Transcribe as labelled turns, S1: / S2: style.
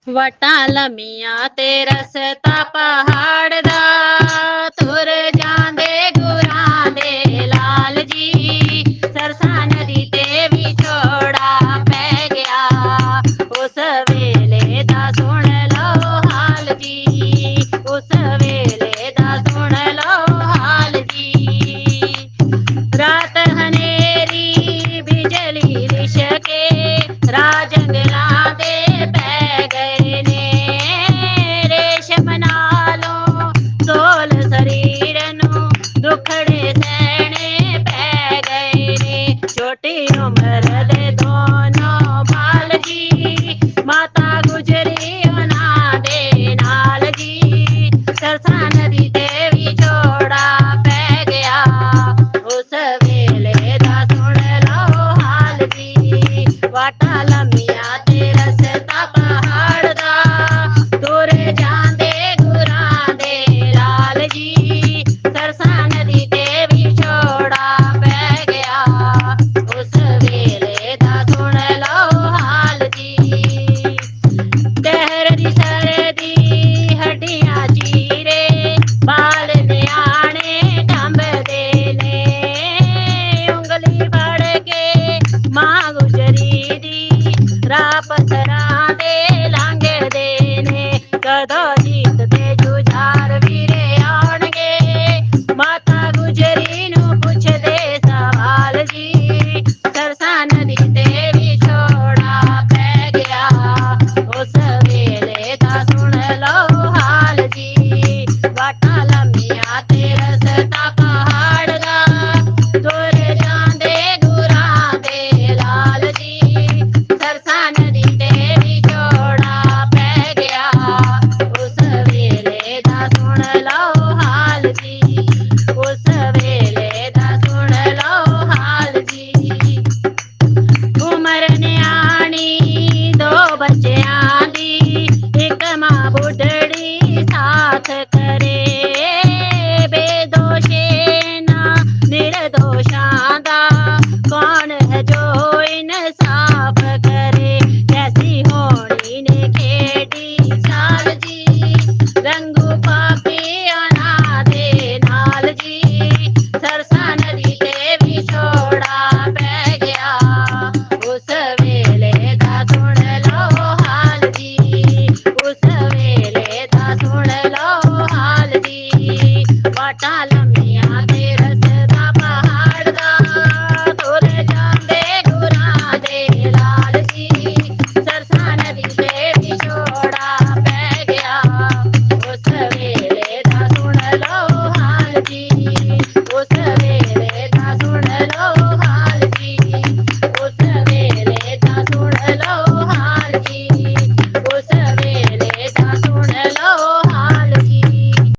S1: ਵਟਾਂ ਲੰਮੀਆਂ ਤੇ ਰਸਤਾ ਪਹਾੜ ਦਾ, ਤੁਰ ਜਾਂਦੇ ਗੁਰਾਂ ਦੇ ਲਾਲ ਜੀ। ਸਰਸਾ ਨਦੀ ਤੇ ਵਿਛੋੜਾ ਪੈ ਗਿਆ, ਉਸ ਵੇਲੇ ਦਾ ਸੁਣ ਲਓ ਹਾਲ ਜੀ, ਉਸ ਵੇਲੇ ਦਾ ਸੁਣ ਲਓ ਹਾਲ ਜੀ। ਰਾਤ ਹਨੇਰੀ ਬਿਜਲੀ ਲਿਸ਼ਕੇ, ਰਾਹ ਜੰਗਲਾਂ ਦੇ ਪੈ ਗਏ ਨੇ। ਰੇਸ਼ਮ ਨਾਲੋਂ ਸੋਲ ਸਰੀਰ ਨੂੰ ਦੁਖੜੇ ਸਹਿਣੇ ਪੈ ਗਏ ਨੇ। ਛੋਟੀ ਉਮਰ ਦੇ ਦੋਨੋਂ ਬਾਲ ਜੀ, ਮਾਤਾ ਗੁਜਰੀ ਉਹਨਾਂ ਦੇ ਨਾਲ ਜੀ। ਸਰਸਾ ਨਦੀ ਤੇ ਵਿਛੋੜਾ ਪੈ ਗਿਆ, ਉਸ ਵੇਲੇ ਦਾ ਸੁਣ ਲਓ ਹਾਲ ਜੀ। ਵਾਟਾਂ ਲੰਮੀਆਂ ਤੇ ਰਸਤਾ ਪਹਾੜ ਦਾ, ਤੁਰ ਜਾਂਦੇ ਗੁਰਾਂ ਦੇ ਲਾਲ ਜੀ। ਸਰਸਾ ਨਦੀ ਤੇ ਵਿਛੋੜਾ ਪੈ ਗਿਆ, ਉਸ ਵੇਲੇ ਦਾ ਸੁਣ ਲਓ ਹਾਲ ਜੀ। ਕਹਿਰ ਦੀ ਸਰਦੀ ਹੱਡੀਆਂ ਚੀਰੇ, ਬਾਲ ਨਿਆਣੇ ਕੰਬਦੇ ਨੇ। ਉਂਗਲੀ ਫੜ ਕੇ ਮਾਂ ਗੁਜਰੀ ਦੀ, ਰਾਹ ਪੱਥਰਾਂ ਤੇ ਲੰਘਦੇ ਨੇ। ਕਦੋਂ